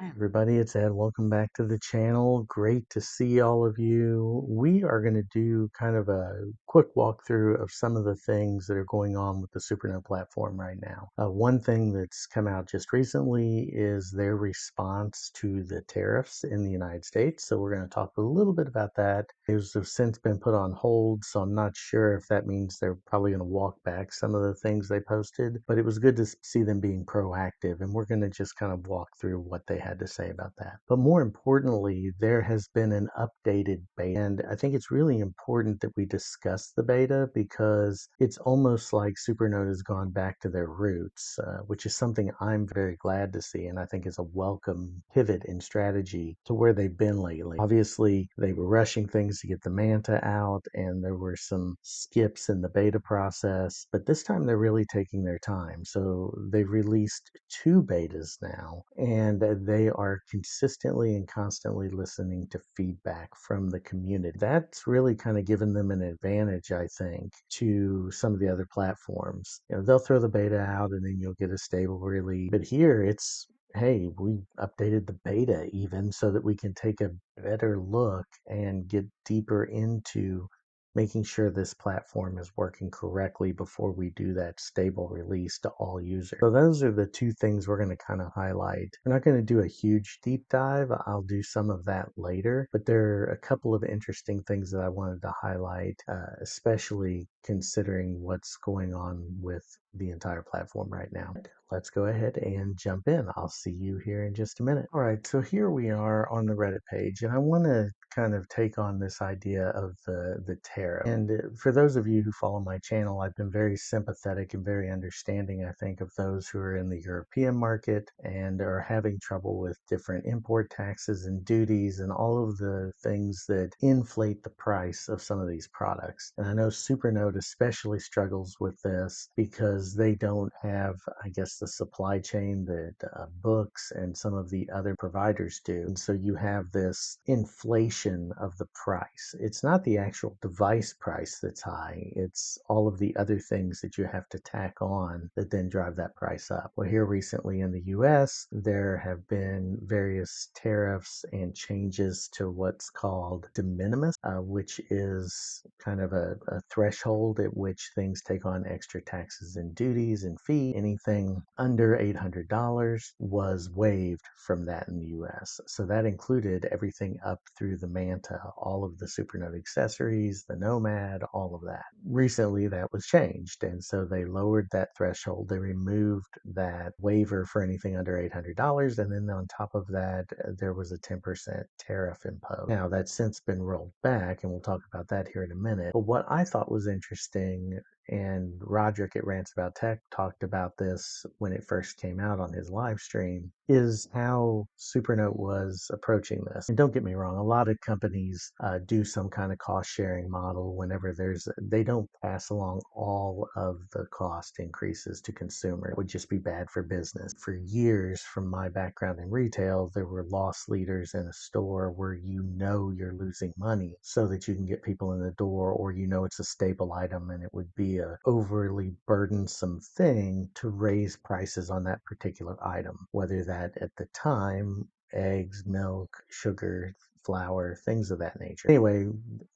Hi everybody, it's Ed. Welcome back to the channel. Great to see all of you. We are going to do kind of a quick walkthrough of some of the things that are going on with the Supernote platform right now. One thing that's come out just recently is their response to the tariffs in the United States. So we're going to talk a little bit about that. Those have since been put on hold, so I'm not sure if that means they're probably going to walk back some of the things they posted, but it was good to see them being proactive, and we're going to just kind of walk through what they had to say about that. But more importantly, there has been an updated beta, and I think it's really important that we discuss the beta because it's almost like Supernote has gone back to their roots, which is something I'm very glad to see, and I think is a welcome pivot in strategy to where they've been lately. Obviously, they were rushing things to get the Manta out, and there were some skips in the beta process, but this time they're really taking their time. So they've released two betas now, and they are consistently and constantly listening to feedback from the community. That's really kind of given them an advantage, I think, to some of the other platforms. They'll throw the beta out and then you'll get a stable release. But here it's, hey, we updated the beta even so that we can take a better look and get deeper into making sure this platform is working correctly before we do that stable release to all users. So those are the two things we're going to kind of highlight. We're not going to do a huge deep dive. I'll do some of that later, but there are a couple of interesting things that I wanted to highlight, especially considering what's going on with the entire platform right now. Let's go ahead and jump in. I'll see you here in just a minute. All right, so here we are on the Reddit page, and I want to kind of take on this idea of the tariff. And for those of you who follow my channel, I've been very sympathetic and very understanding, I think, of those who are in the European market and are having trouble with different import taxes and duties and all of the things that inflate the price of some of these products. And I know Supernote especially struggles with this because they don't have, I guess, the supply chain that books and some of the other providers do. And so you have this inflation of the price. It's not the actual device price that's high, it's all of the other things that you have to tack on that then drive that price up. Well, here recently in the US, there have been various tariffs and changes to what's called de minimis, which is kind of a threshold at which things take on extra taxes and duties and fees. Anything under $800 was waived from that in the US. So that included everything up through the Manta, all of the Supernote accessories, the Nomad, all of that. Recently that was changed, and so they lowered that threshold. They removed that waiver for anything under $800, and then on top of that, there was a 10% tariff imposed. Now that's since been rolled back, and we'll talk about that here in a minute. But what I thought was interesting, and Roderick at Rants About Tech talked about this when it first came out on his live stream, is how Supernote was approaching this. And don't get me wrong, a lot of companies do some kind of cost sharing model whenever they don't pass along all of the cost increases to consumer. It would just be bad for business. For years, from my background in retail, there were loss leaders in a store where you're losing money so that you can get people in the door, or it's a staple item and it would be a overly burdensome thing to raise prices on that particular item, whether that at the time, eggs, milk, sugar, flour, things of that nature. Anyway,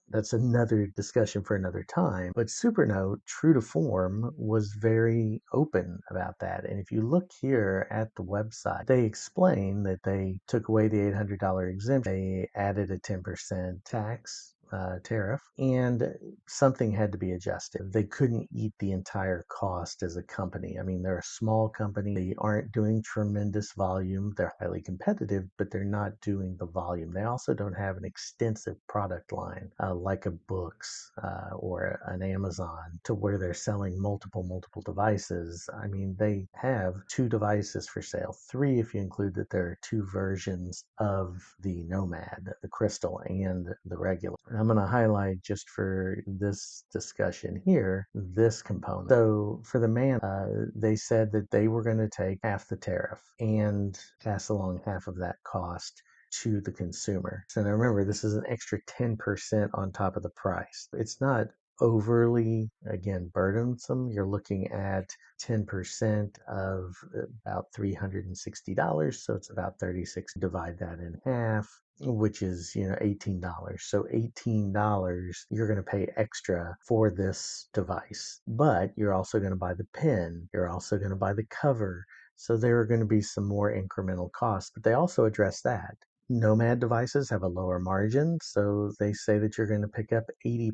that's another discussion for another time. But Supernote, true to form, was very open about that. And if you look here at the website, they explain that they took away the $800 exemption. They added a 10% tax tariff, and something had to be adjusted. They couldn't eat the entire cost as a company. I mean, they're a small company. They aren't doing tremendous volume. They're highly competitive, but they're not doing the volume. They also don't have an extensive product line like a books or an Amazon to where they're selling multiple devices. I mean, they have two devices for sale, three if you include that there are two versions of the Nomad, the Crystal and the regular. I'm going to highlight, just for this discussion here, this component. So for the they said that they were going to take half the tariff and pass along half of that cost to the consumer. So now remember, this is an extra 10% on top of the price. It's not overly, again, burdensome. You're looking at 10% of about $360. So it's about 36. Divide that in half, which is, $18. So $18 you're going to pay extra for this device. But you're also going to buy the pen. You're also going to buy the cover. So there are going to be some more incremental costs, but they also address that. Nomad devices have a lower margin, so they say that you're going to pick up 80%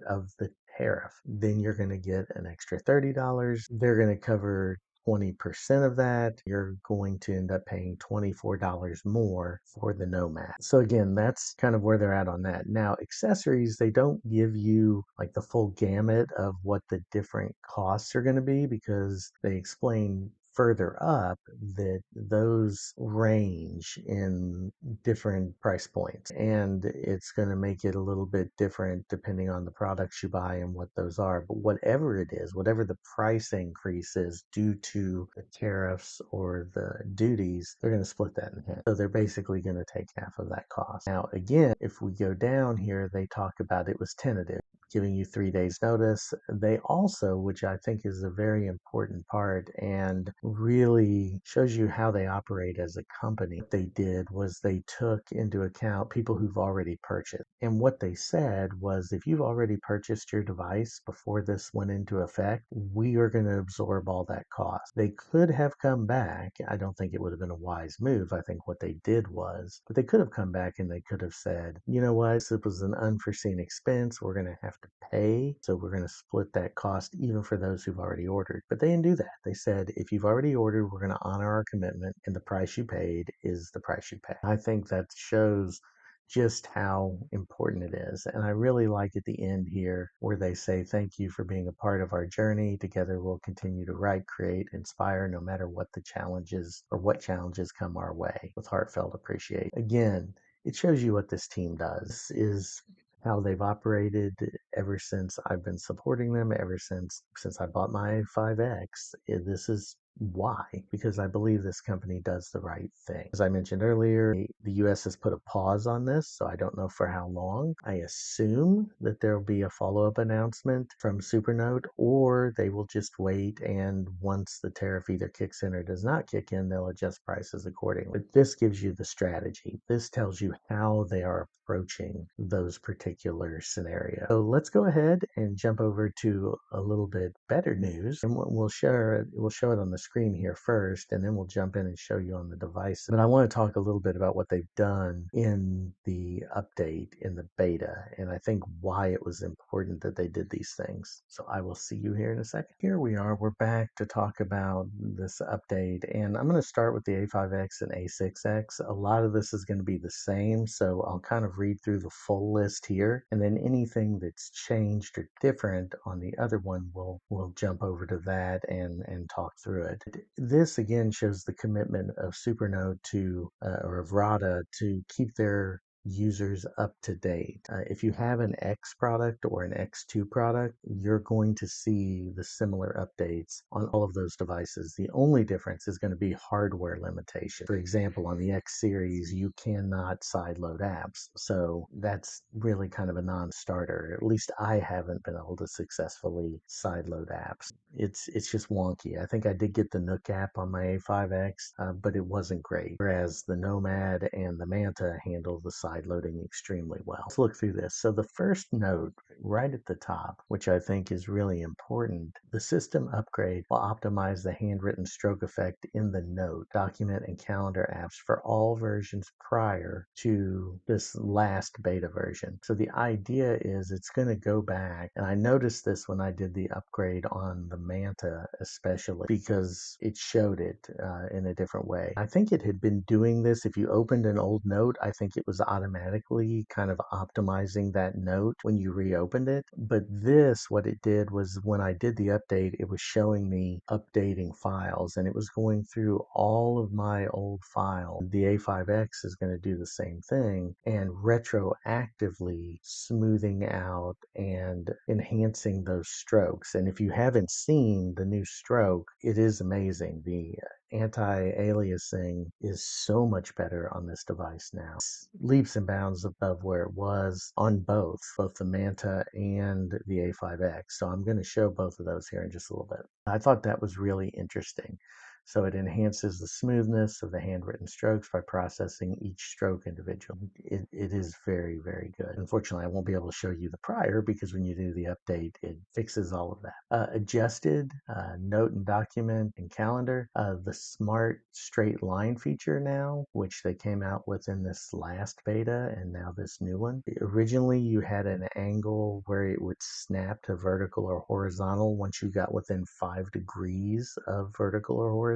of the tariff. Then you're going to get an extra $30. They're going to cover 20% of that. You're going to end up paying $24 more for the Nomad. So again, that's kind of where they're at on that. Now, accessories, they don't give you like the full gamut of what the different costs are going to be, because they explain further up that those range in different price points, and it's going to make it a little bit different depending on the products you buy and what those are. But whatever it is, whatever the price increase is due to the tariffs or the duties, they're going to split that in half. So they're basically going to take half of that cost. Now, again, if we go down here, they talk about it was tentative, giving you 3 days notice. They also, which I think is a very important part and really shows you how they operate as a company, what they did was they took into account people who've already purchased. And what they said was, if you've already purchased your device before this went into effect, we are going to absorb all that cost. They could have come back. I don't think it would have been a wise move. I think what they did was, but they could have come back and they could have said, you know what, this was an unforeseen expense. We're going to have to pay. So we're going to split that cost even for those who've already ordered. But they didn't do that. They said, if you've already ordered, we're going to honor our commitment, and the price you paid is the price you pay. I think that shows just how important it is. And I really like at the end here where they say, thank you for being a part of our journey. Together we'll continue to write, create, inspire, no matter what the challenges or what challenges come our way, with heartfelt appreciation. Again, it shows you what this team does. This is how they've operated ever since I've been supporting them, ever since I bought my A5X. This is why, because I believe this company does the right thing. As I mentioned earlier, the US has put a pause on this, so I don't know for how long. I assume that there will be a follow-up announcement from Supernote, or they will just wait, and once the tariff either kicks in or does not kick in, they'll adjust prices accordingly. But this gives you the strategy. This tells you how they are approaching those particular scenarios. So let's go ahead and jump over to a little bit better news, and we'll show it on the screen here first, and then we'll jump in and show you on the device. But I want to talk a little bit about what they've done in the update, in the beta, and I think why it was important that they did these things. So I will see you here in a second. Here we are. We're back to talk about this update, and I'm going to start with the A5X and A6X. A lot of this is going to be the same, so I'll kind of read through the full list here, and then anything that's changed or different on the other one, we'll jump over to that and talk through it. This again shows the commitment of Supernote to or of RADA to keep their users up to date. If you have an X product or an X2 product, you're going to see the similar updates on all of those devices. The only difference is going to be hardware limitation. For example, on the X series, you cannot sideload apps. So that's really kind of a non-starter. At least I haven't been able to successfully sideload apps. It's just wonky. I think I did get the Nook app on my A5X, but it wasn't great. Whereas the Nomad and the Manta handle the side loading extremely well. Let's look through this. So the first note right at the top, which I think is really important, the system upgrade will optimize the handwritten stroke effect in the Note, document, and calendar apps for all versions prior to this last beta version. So the idea is it's going to go back, and I noticed this when I did the upgrade on the Manta especially, because it showed it in a different way. I think it had been doing this. If you opened an old note, I think it was automatically kind of optimizing that note when you reopened it. But this, what it did was, when I did the update, it was showing me updating files, and it was going through all of my old files. The A5X is going to do the same thing, and retroactively smoothing out and enhancing those strokes. And if you haven't seen the new stroke, it is amazing. The anti-aliasing is so much better on this device now. It's leaps and bounds above where it was on both the Manta and the A5X. So I'm going to show both of those here in just a little bit. I thought that was really interesting. So it enhances the smoothness of the handwritten strokes by processing each stroke individually. It is very, very good. Unfortunately, I won't be able to show you the prior because when you do the update, it fixes all of that. Adjusted note and document and calendar. The smart straight line feature now, which they came out with in this last beta and now this new one. Originally, you had an angle where it would snap to vertical or horizontal once you got within 5 degrees of vertical or horizontal.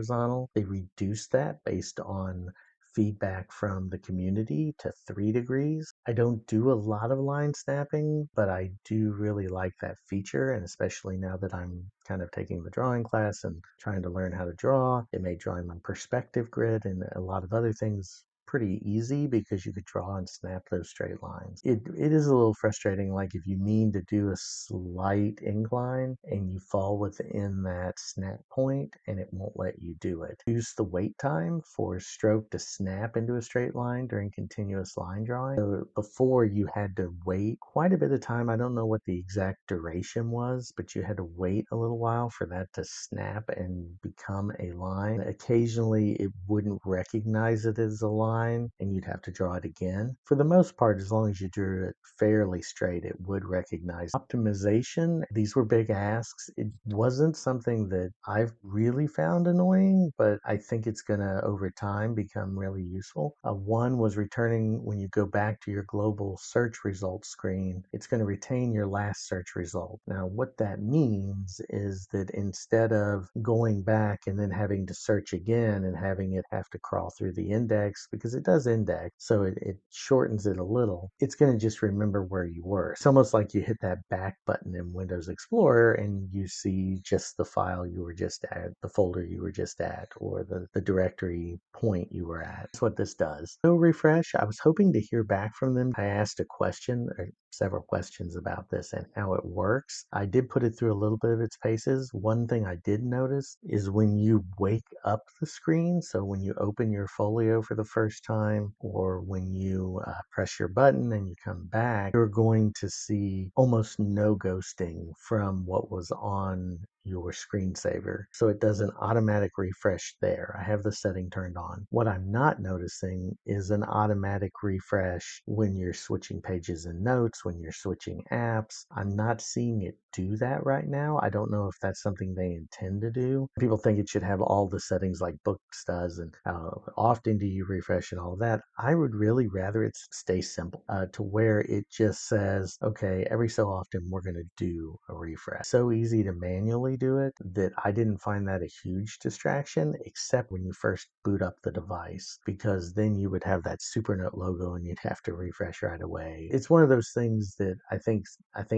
They reduced that based on feedback from the community to 3 degrees. I don't do a lot of line snapping, but I do really like that feature, and especially now that I'm kind of taking the drawing class and trying to learn how to draw, it made drawing my perspective grid and a lot of other things pretty easy because you could draw and snap those straight lines. It is a little frustrating, like if you mean to do a slight incline and you fall within that snap point and it won't let you do it. Use the wait time for stroke to snap into a straight line during continuous line drawing. So before you had to wait quite a bit of time. I don't know what the exact duration was, but you had to wait a little while for that to snap and become a line. Occasionally it wouldn't recognize it as a line and you'd have to draw it again. For the most part, as long as you drew it fairly straight, it would recognize. Optimization, these were big asks. It wasn't something that I've really found annoying, but I think it's going to, over time, become really useful. One was returning when you go back to your global search results screen, it's going to retain your last search result. Now, what that means is that instead of going back and then having to search again and having it have to crawl through the index, because it does index, so it shortens it a little, it's going to just remember where you were. It's almost like you hit that back button in Windows Explorer and you see just the file you were just at, the folder you were just at, or the directory point you were at. That's what this does. So refresh, I was hoping to hear back from them. I asked a question, or several questions about this and how it works. I did put it through a little bit of its paces. One thing I did notice is when you wake up the screen, so when you open your folio for the first time, or when you press your button and you come back, you're going to see almost no ghosting from what was on your screensaver. So it does an automatic refresh there. I have the setting turned on. What I'm not noticing is an automatic refresh when you're switching pages and notes, when you're switching apps. I'm not seeing it do that right now. I don't know if that's something they intend to do. People think it should have all the settings like Books does and how often do you refresh and all of that. I would really rather it stay simple to where it just says, okay, every so often we're going to do a refresh. So easy to manually do it that I didn't find that a huge distraction, except when you first boot up the device, because then you would have that Supernote logo and you'd have to refresh right away. It's one of those things that I think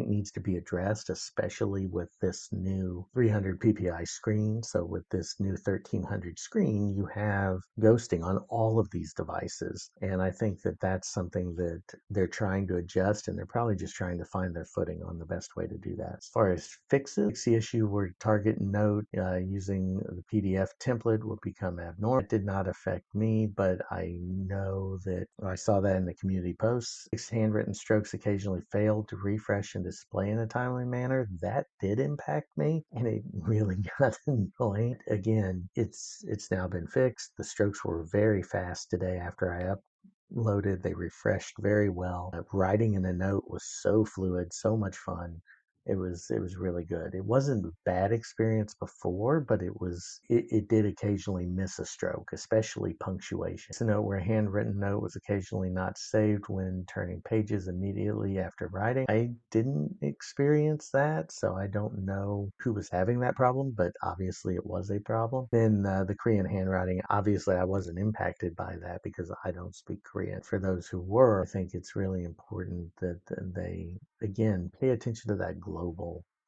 needs to be addressed, especially with this new 300 ppi screen. So with this new 1300 screen, you have ghosting on all of these devices, and I think that that's something that they're trying to adjust, and they're probably just trying to find their footing on the best way to do that. As far as fixes, fix the issue where target note using the PDF template would become abnormal. It did not affect me, but I know that I saw that in the community posts. Handwritten strokes occasionally failed to refresh and display in a timely manner. That did impact me, and it really got annoying. Again, it's now been fixed. The strokes were very fast today after I uploaded. They refreshed very well. Writing in a note was so fluid, so much fun. It was really good. It wasn't a bad experience before, but it did occasionally miss a stroke, especially punctuation. It's a note where a handwritten note was occasionally not saved when turning pages immediately after writing. I didn't experience that, so I don't know who was having that problem, but obviously it was a problem. Then the Korean handwriting, obviously I wasn't impacted by that because I don't speak Korean. For those who were, I think it's really important that they, again, pay attention to that global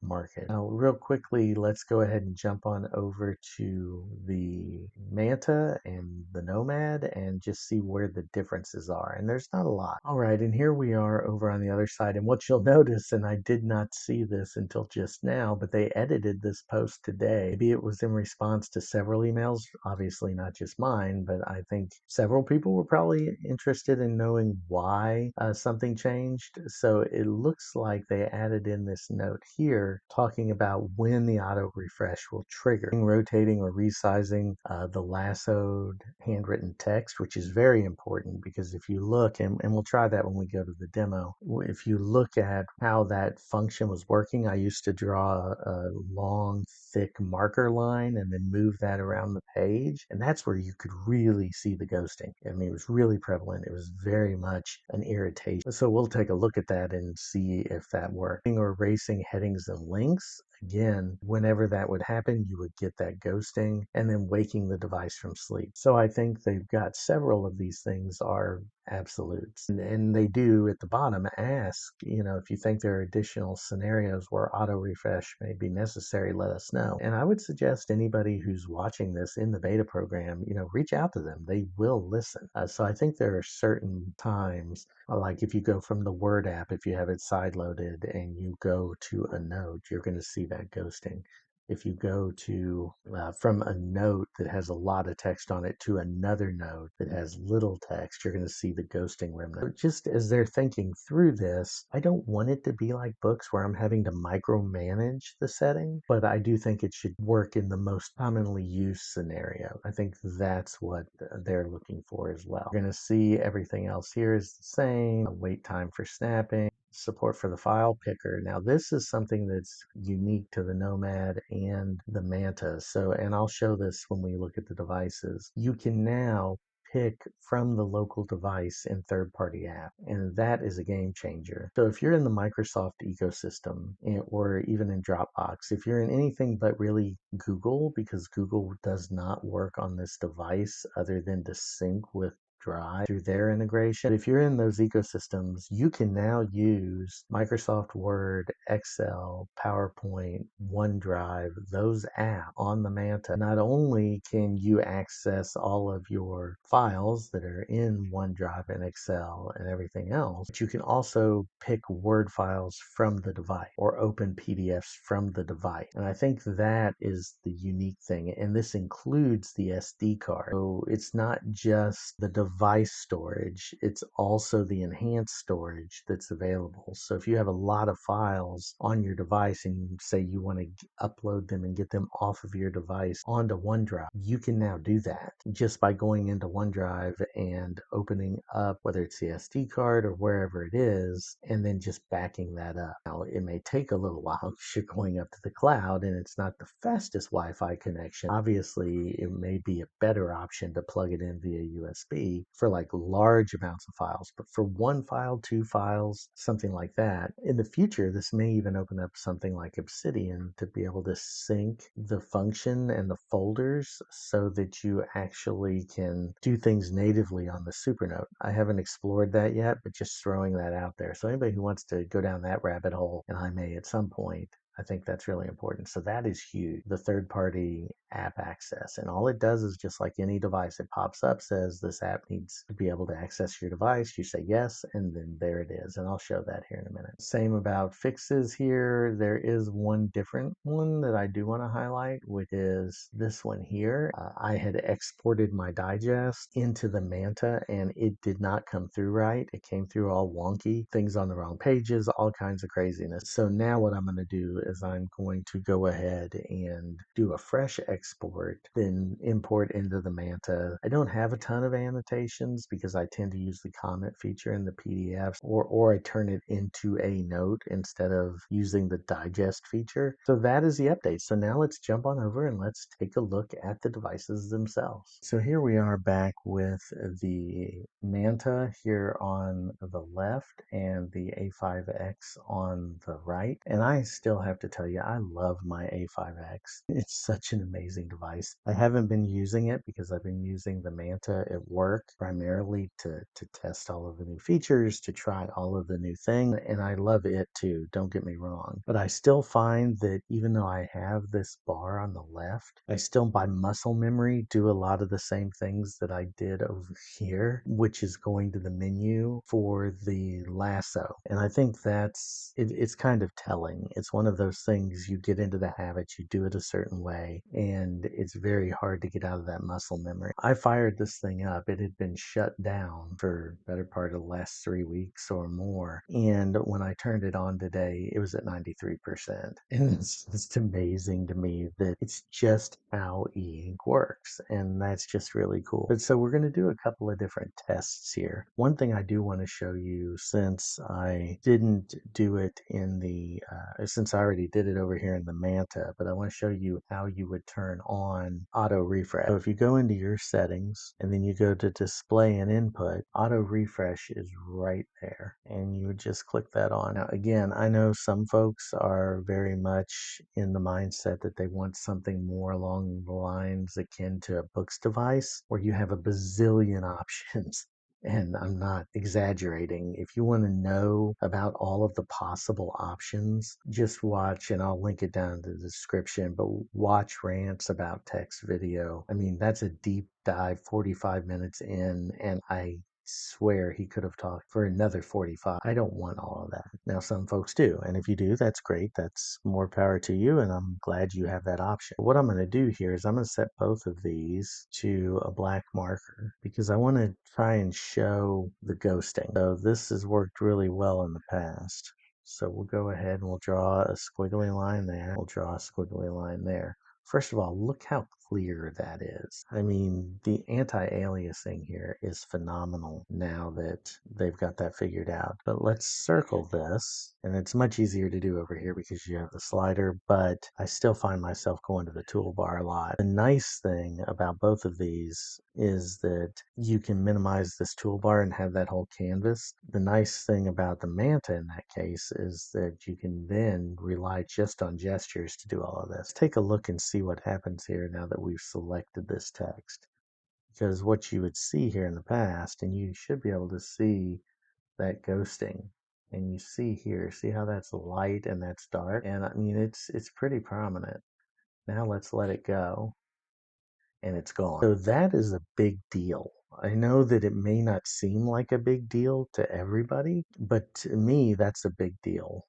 market. Now, real quickly, let's go ahead and jump on over to the Manta and the Nomad and just see where the differences are. And there's not a lot. All right, and here we are over on the other side. And what you'll notice, and I did not see this until just now, but they edited this post today. Maybe it was in response to several emails, obviously not just mine, but I think several people were probably interested in knowing why something changed. So it looks like they added in this note here talking about when the auto refresh will trigger, rotating or resizing the lassoed handwritten text, which is very important because if you look, and we'll try that when we go to the demo, if you look at how that function was working, I used to draw a long, thick marker line and then move that around the page. And that's where you could really see the ghosting. I mean, it was really prevalent. It was very much an irritation. So we'll take a look at that and see if that worked. Or erasing headings and links. Again, whenever that would happen, you would get that ghosting and then waking the device from sleep. So I think they've got several of these things are absolutes. And they do at the bottom ask, if you think there are additional scenarios where auto refresh may be necessary, let us know. And I would suggest anybody who's watching this in the beta program, reach out to them. They will listen. So I think there are certain times, like if you go from the Word app, if you have it side-loaded and you go to a note, you're going to see that ghosting. If you go to from a note that has a lot of text on it to another note that has little text, you're going to see the ghosting remnant. Just as they're thinking through this, I don't want it to be like books where I'm having to micromanage the setting, but I do think it should work in the most commonly used scenario. I think that's what they're looking for as well. You're going to see everything else here is the same. Wait time for snapping. Support for the file picker. Now this is something that's unique to the Nomad and the Manta. So, and I'll show this when we look at the devices. You can now pick from the local device in third-party app, and that is a game changer. So if you're in the Microsoft ecosystem or even in Dropbox, if you're in anything but really Google, because Google does not work on this device other than to sync with Drive through their integration. If you're in those ecosystems, you can now use Microsoft Word, Excel, PowerPoint, OneDrive, those apps on the Manta. Not only can you access all of your files that are in OneDrive and Excel and everything else, but you can also pick Word files from the device or open PDFs from the device. And I think that is the unique thing. And this includes the SD card. So it's not just the device storage, it's also the enhanced storage that's available. So if you have a lot of files on your device and you say you want to upload them and get them off of your device onto OneDrive, you can now do that just by going into OneDrive and opening up, whether it's the SD card or wherever it is, and then just backing that up. Now, it may take a little while because you're going up to the cloud and it's not the fastest Wi-Fi connection. Obviously, it may be a better option to plug it in via USB for like large amounts of files, but for one file, two files, something like that. In the future, this may even open up something like Obsidian to be able to sync the function and the folders so that you actually can do things natively on the Supernote. I haven't explored that yet, but just throwing that out there. So anybody who wants to go down that rabbit hole, and I may at some point, I think that's really important. So that is huge, the third-party app access. And all it does is just like any device, it pops up, says this app needs to be able to access your device. You say yes, and then there it is. And I'll show that here in a minute. Same about fixes here. There is one different one that I do want to highlight, which is this one here. I had exported my digest into the Manta and it did not come through right. It came through all wonky, things on the wrong pages, all kinds of craziness. So now what I'm going to do is I'm going to go ahead and do a fresh export, then import into the Manta. I don't have a ton of annotations because I tend to use the comment feature in the PDFs, or I turn it into a note instead of using the digest feature. So that is the update. So now let's jump on over and let's take a look at the devices themselves. So here we are back with the Manta here on the left and the A5X on the right. And I still have to tell you, I love my A5X. It's such an amazing device. I haven't been using it because I've been using the Manta at work primarily to test all of the new features, to try all of the new things, and I love it too, don't get me wrong. But I still find that even though I have this bar on the left, I still by muscle memory do a lot of the same things that I did over here, which is going to the menu for the lasso. And I think it's kind of telling. It's one of those things you get into the habit, you do it a certain way, and it's very hard to get out of that muscle memory. I fired this thing up. It had been shut down for the better part of the last 3 weeks or more. And when I turned it on today, it was at 93%. And it's just amazing to me that it's just how e-ink works. And that's just really cool. But so we're going to do a couple of different tests here. One thing I do want to show you, since I didn't do it in since I already did it over here in the Manta, but I want to show you how you would turn on auto refresh. So if you go into your settings and then you go to display and input, auto refresh is right there, and you would just click that on. Now again, I know some folks are very much in the mindset that they want something more along the lines akin to a books device where you have a bazillion options. And I'm not exaggerating. If you want to know about all of the possible options, just watch, and I'll link it down in the description, but watch Rants About Text video. I mean, that's a deep dive, 45 minutes in, and I swear he could have talked for another 45. I don't want all of that. Now, some folks do, and if you do, that's great. That's more power to you, and I'm glad you have that option. What I'm going to do here is I'm going to set both of these to a black marker because I want to try and show the ghosting. So this has worked really well in the past. So we'll go ahead and we'll draw a squiggly line there. We'll draw a squiggly line there. First of all, look how clear that is. I mean, the anti-aliasing here is phenomenal now that they've got that figured out. But let's circle this, and it's much easier to do over here because you have the slider, but I still find myself going to the toolbar a lot. The nice thing about both of these is that you can minimize this toolbar and have that whole canvas. The nice thing about the Manta in that case is that you can then rely just on gestures to do all of this. Take a look and see what happens here now that we've selected this text. Because what you would see here in the past, and you should be able to see that ghosting. And you see here, see how that's light and that's dark? And I mean, it's pretty prominent. Now let's let it go, and it's gone. So that is a big deal. I know that it may not seem like a big deal to everybody, but to me, that's a big deal.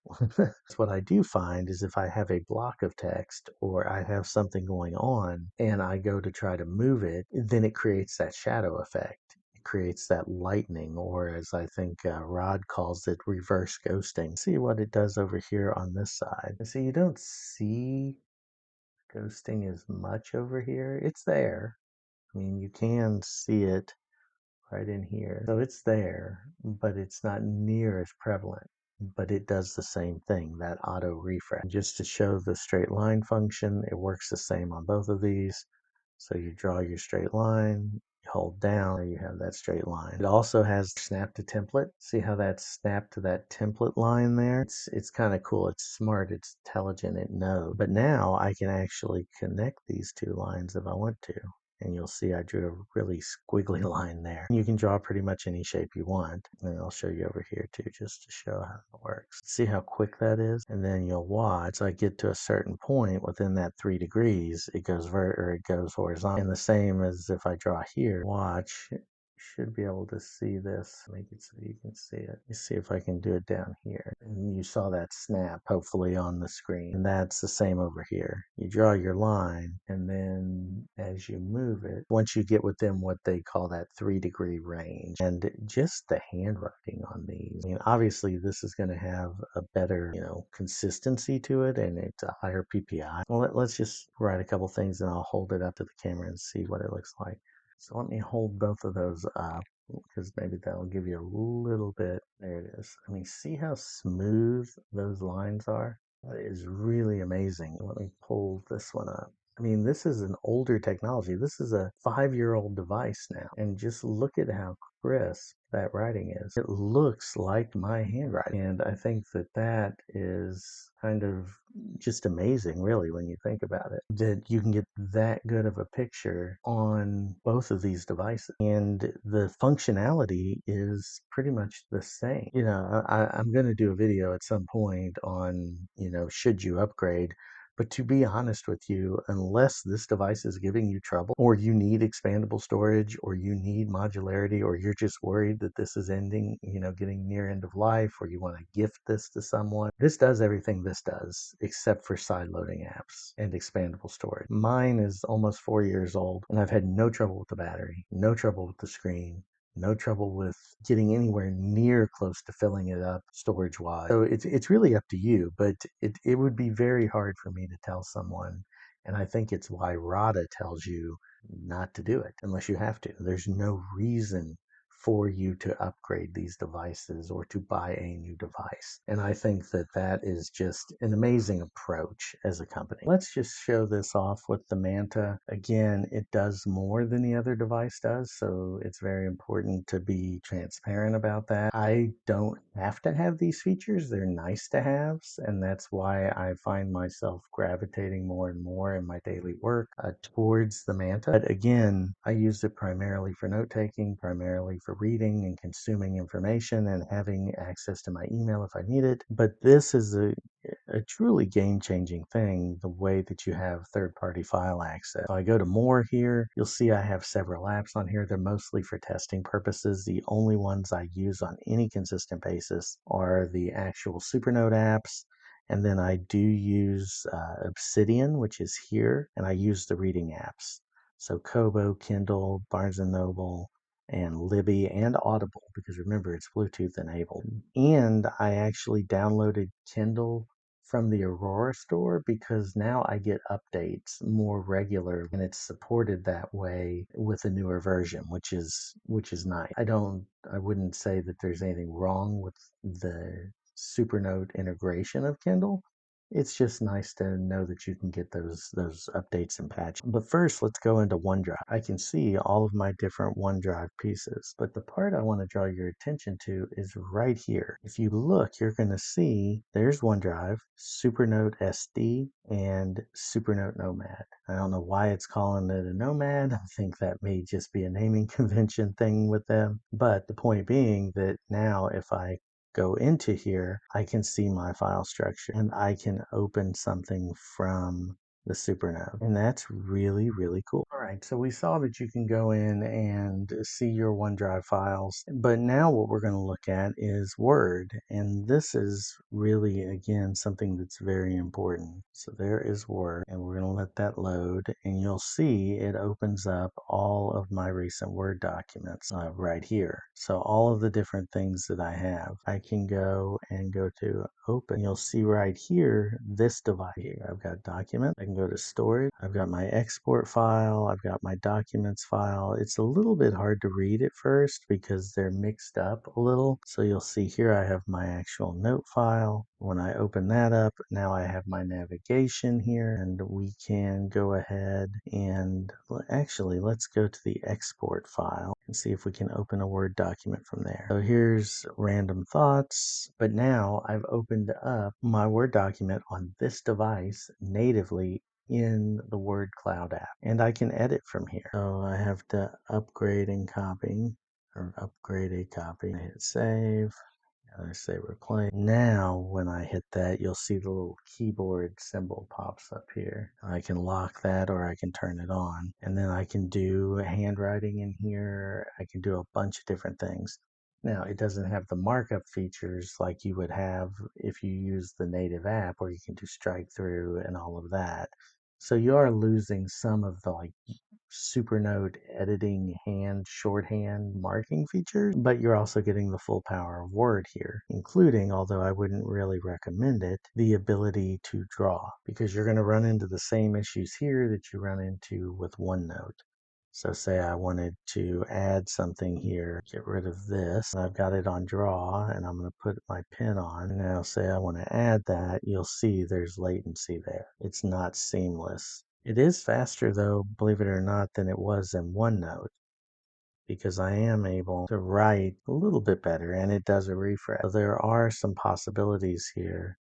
What I do find is if I have a block of text or I have something going on and I go to try to move it, then it creates that shadow effect. It creates that lightning, or as I think Rod calls it, reverse ghosting. See what it does over here on this side. So you don't see ghosting as much over here. It's there. I mean, you can see it right in here. So it's there, but it's not near as prevalent. But it does the same thing, that auto refresh. Just to show the straight line function, it works the same on both of these. So you draw your straight line, you hold down, there you have that straight line. It also has snap to template. See how that's snapped to that template line there? It's kind of cool. It's smart, it's intelligent, it knows. But now I can actually connect these two lines if I want to. And you'll see I drew a really squiggly line there. You can draw pretty much any shape you want. And I'll show you over here too, just to show how it works. See how quick that is? And then you'll watch, I get to a certain point within that 3 degrees, it goes it goes horizontal. And the same as if I draw here, watch, should be able to see this. Make it so you can see it. Let me see if I can do it down here. And you saw that snap hopefully on the screen. And that's the same over here. You draw your line, and then as you move it, once you get within what they call that 3-degree range, and just the handwriting on these. I mean, obviously this is going to have a better, consistency to it, and it's a higher PPI. Well, let's just write a couple things and I'll hold it up to the camera and see what it looks like. So let me hold both of those up because maybe that'll give you a little bit. There it is. I mean, see how smooth those lines are? That is really amazing. Let me pull this one up. I mean, this is an older technology. This is a 5-year-old device now. And just look at how crisp that writing is. It looks like my handwriting. And I think that that is kind of just amazing, really, when you think about it, that you can get that good of a picture on both of these devices. And the functionality is pretty much the same. You know, I'm going to do a video at some point on, you know, should you upgrade? But to be honest with you, unless this device is giving you trouble, or you need expandable storage, or you need modularity, or you're just worried that this is ending, you know, getting near end of life, or you want to gift this to someone, this does everything this does, except for side loading apps and expandable storage. Mine is almost 4 years old, and I've had no trouble with the battery, no trouble with the screen, no trouble with getting anywhere near close to filling it up storage wise. So it's really up to you, but it would be very hard for me to tell someone, and I think it's why RADA tells you not to do it unless you have to. There's no reason for you to upgrade these devices or to buy a new device. And I think that that is just an amazing approach as a company. Let's just show this off with the Manta. Again, it does more than the other device does, so it's very important to be transparent about that. I don't have to have these features. They're nice to haves, and that's why I find myself gravitating more and more in my daily work towards the Manta. But again, I use it primarily for note-taking, primarily for reading and consuming information and having access to my email if I need it. But this is a truly game-changing thing, the way that you have third-party file access. If I go to more here, you'll see I have several apps on here. They're mostly for testing purposes. The only ones I use on any consistent basis are the actual Supernote apps. And then I do use Obsidian, which is here, and I use the reading apps. So Kobo, Kindle, Barnes & Noble, and Libby, and Audible, because remember, it's Bluetooth enabled. And I actually downloaded Kindle from the Aurora store because now I get updates more regular and it's supported that way with a newer version, which is nice. I wouldn't say that there's anything wrong with the Supernote integration of Kindle. It's just nice to know that you can get those updates and patches. But first, let's go into OneDrive. I can see all of my different OneDrive pieces, but the part I want to draw your attention to is right here. If you look, you're going to see there's OneDrive, Supernote SD, and Supernote Nomad. I don't know why it's calling it a Nomad. I think that may just be a naming convention thing with them. But the point being that now if I go into here, I can see my file structure and I can open something from the Supernote. And that's really, really cool. All right, so we saw that you can go in and see your OneDrive files, but now what we're going to look at is Word. And this is really, again, something that's very important. So there is Word, and we're going to let that load, and you'll see it opens up all of my recent Word documents right here. So all of the different things that I have, I can go to open. You'll see right here, this device here. I've got document. I can go to storage. I've got my export file. I've got my documents file. It's a little bit hard to read at first because they're mixed up a little. So you'll see here I have my actual note file. When I open that up, now I have my navigation here, and we can go ahead and actually let's go to the export file and see if we can open a Word document from there. So here's random thoughts, but now I've opened up my Word document on this device natively in the Word Cloud app, and I can edit from here. So I have to upgrade and copy, or upgrade a copy. Hit save. I say replay. Now, when I hit that, you'll see the little keyboard symbol pops up here. I can lock that or I can turn it on. And then I can do handwriting in here. I can do a bunch of different things. Now, it doesn't have the markup features like you would have if you use the native app where you can do strike through and all of that. So you are losing some of the Supernote editing shorthand marking features, but you're also getting the full power of Word here, including, although I wouldn't really recommend it, the ability to draw, because you're going to run into the same issues here that you run into with OneNote. So say I wanted to add something here, get rid of this, and I've got it on draw, and I'm going to put my pen on. Now say I want to add that, you'll see there's latency there. It's not seamless. It is faster though, believe it or not, than it was in OneNote, because I am able to write a little bit better and it does a refresh. So there are some possibilities here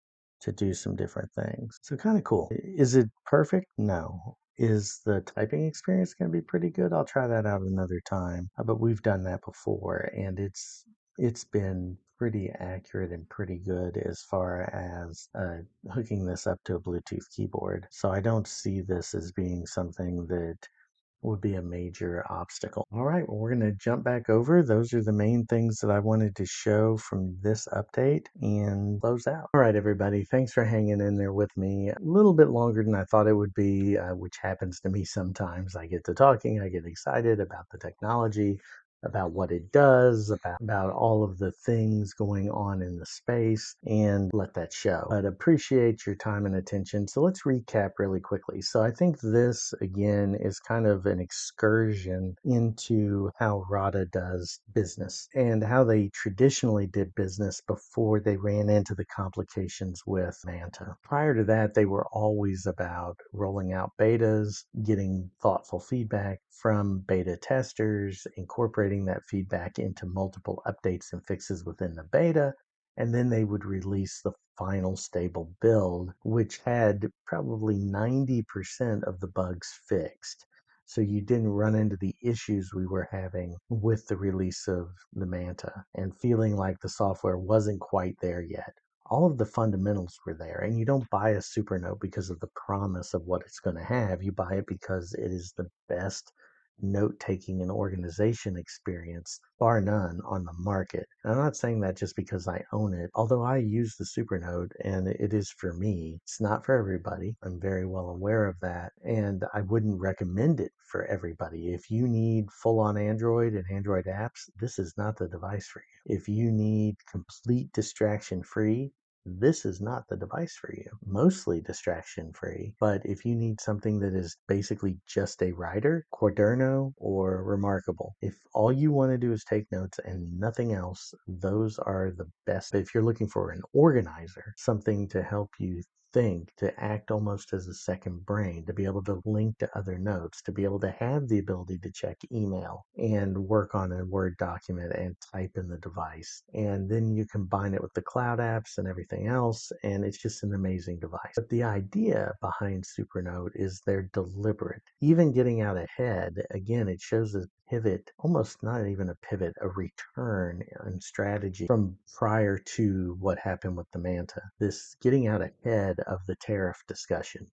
to do some different things. So kind of cool. Is it perfect? No. Is the typing experience going to be pretty good? I'll try that out another time. But we've done that before and it's been pretty accurate and pretty good as far as hooking this up to a Bluetooth keyboard. So I don't see this as being something that would be a major obstacle. All right, well, we're going to jump back over. Those are the main things that I wanted to show from this update and close out. All right, everybody, thanks for hanging in there with me. A little bit longer than I thought it would be, which happens to me sometimes. I get to talking, I get excited about the technology, about what it does, about all of the things going on in the space, and let that show. But appreciate your time and attention. So let's recap really quickly. So I think this, again, is kind of an excursion into how RADA does business and how they traditionally did business before they ran into the complications with Manta. Prior to that, they were always about rolling out betas, getting thoughtful feedback from beta testers, incorporating that feedback into multiple updates and fixes within the beta, and then they would release the final stable build, which had probably 90% of the bugs fixed. So you didn't run into the issues we were having with the release of the Manta and feeling like the software wasn't quite there yet. All of the fundamentals were there, and you don't buy a Supernote because of the promise of what it's going to have. You buy it because it is the best note-taking and organization experience, bar none, on the market. And I'm not saying that just because I own it, although I use the Supernote and it is for me. It's not for everybody. I'm very well aware of that, and I wouldn't recommend it for everybody. If you need full-on Android and Android apps, this is not the device for you. If you need complete distraction-free, this is not the device for you. Mostly distraction free, but if you need something that is basically just a writer, Quaderno or Remarkable. If all you want to do is take notes and nothing else, those are the best. If you're looking for an organizer, something to help you think, to act almost as a second brain, to be able to link to other notes, to be able to have the ability to check email and work on a Word document and type in the device. And then you combine it with the cloud apps and everything else, and it's just an amazing device. But the idea behind Supernote is they're deliberate. Even getting out ahead, again, it shows a pivot, almost not even a pivot, a return in strategy from prior to what happened with the Manta. This getting out ahead of the tariff discussion.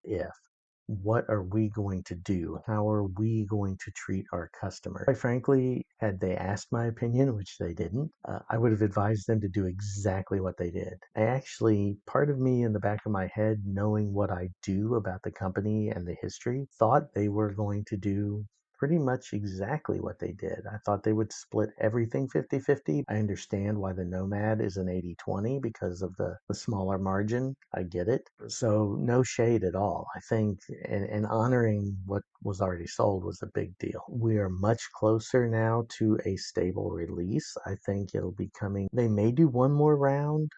What are we going to do? How are we going to treat our customer? Quite frankly, had they asked my opinion, which they didn't, I would have advised them to do exactly what they did. I actually, part of me in the back of my head, knowing what I do about the company and the history, thought they were going to do pretty much exactly what they did. I thought they would split everything 50-50. I understand why the Nomad is an 80-20 because of the smaller margin. I get it. So no shade at all. I think and honoring what was already sold was a big deal. We are much closer now to a stable release. I think it'll be coming. They may do one more round,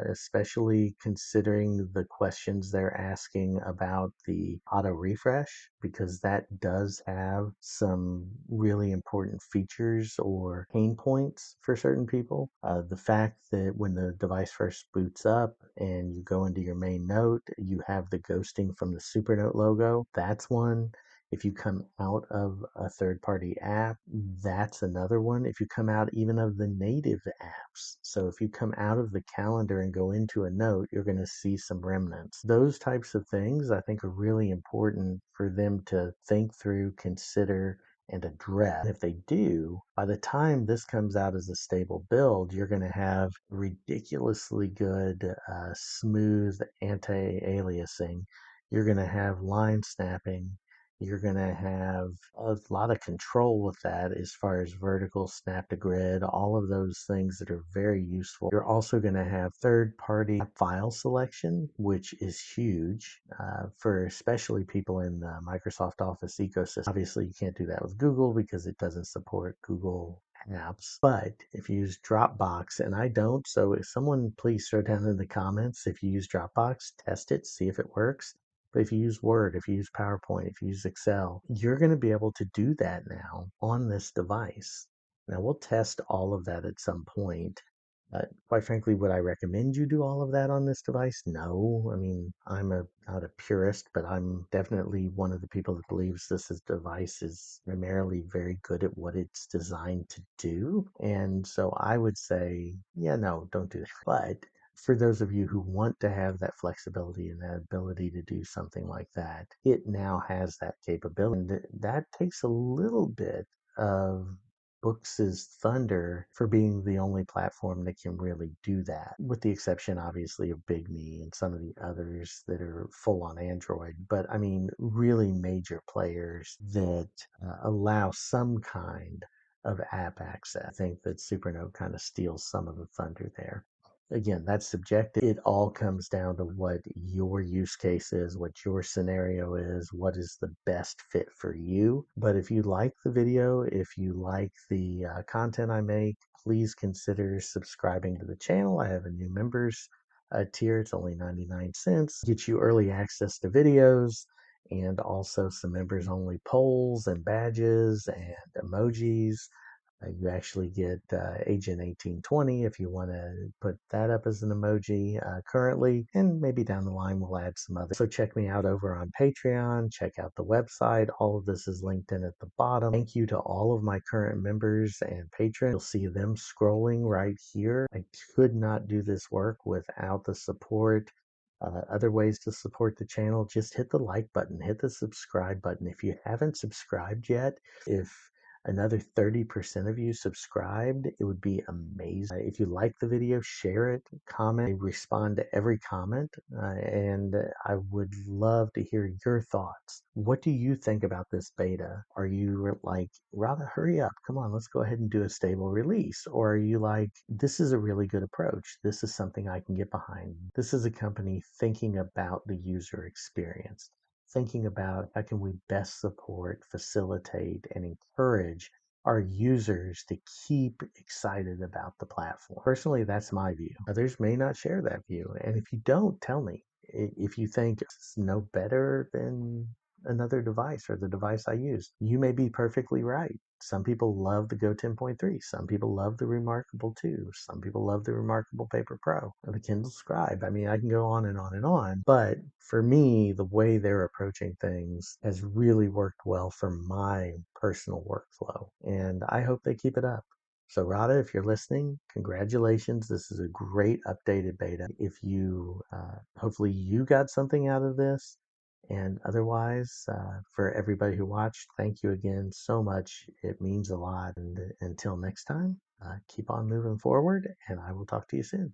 especially considering the questions they're asking about the auto refresh, because that does have some really important features or pain points for certain people. The fact that when the device first boots up and you go into your main note, you have the ghosting from the Supernote logo. That's one. If you come out of a third party app, that's another one. If you come out even of the native apps, so if you come out of the calendar and go into a note, you're going to see some remnants. Those types of things I think are really important for them to think through, consider, and address. If they do, by the time this comes out as a stable build, you're going to have ridiculously good, smooth anti-aliasing. You're going to have line snapping. You're going to have a lot of control with that as far as vertical, snap to grid, all of those things that are very useful. You're also going to have third party file selection, which is huge for especially people in the Microsoft Office ecosystem. Obviously, you can't do that with Google because it doesn't support Google apps. But if you use Dropbox, and I don't, so if someone please throw down in the comments if you use Dropbox, test it, see if it works. But if you use Word, if you use PowerPoint, if you use Excel, you're going to be able to do that now on this device. Now, we'll test all of that at some point. Quite frankly, would I recommend you do all of that on this device? No. I mean, not a purist, but I'm definitely one of the people that believes device is primarily very good at what it's designed to do. And so I would say, yeah, no, don't do that. But for those of you who want to have that flexibility and that ability to do something like that, it now has that capability. And that takes a little bit of Books' thunder for being the only platform that can really do that, with the exception, obviously, of Big Me and some of the others that are full on Android. But I mean, really major players that allow some kind of app access. I think that Supernote kind of steals some of the thunder there. Again, that's subjective. It all comes down to what your use case is, what your scenario is, what is the best fit for you. But if you like the video, if you like the content I make, please consider subscribing to the channel. I have a new members tier. It's only 99 cents. Get you early access to videos and also some members only polls and badges and emojis. You actually get Agent 1820 if you want to put that up as an emoji currently, and maybe down the line we'll add some others. So check me out over on Patreon, check out the website. All of this is linked in at the bottom. Thank you to all of my current members and patrons. You'll see them scrolling right here. I could not do this work without the support. Other ways to support the channel, just hit the like button, hit the subscribe button. If you haven't subscribed yet, if another 30% of you subscribed, it would be amazing. If you like the video, share it, comment. I respond to every comment, and I would love to hear your thoughts. What do you think about this beta? Are you like, rather hurry up, come on, let's go ahead and do a stable release? Or are you like, this is a really good approach. This is something I can get behind. This is a company thinking about the user experience, thinking about how can we best support, facilitate, and encourage our users to keep excited about the platform. Personally, that's my view. Others may not share that view. And if you don't, tell me. If you think it's no better than another device or the device I use, you may be perfectly right. Some people love the Go 10.3. Some people love the Remarkable 2. Some people love the Remarkable Paper Pro or the Kindle Scribe. I mean, I can go on and on and on. But for me, the way they're approaching things has really worked well for my personal workflow. And I hope they keep it up. So Rada, if you're listening, congratulations. This is a great updated beta. If you, hopefully you got something out of this. And otherwise, for everybody who watched, thank you again so much. It means a lot. And until next time, keep on moving forward, and I will talk to you soon.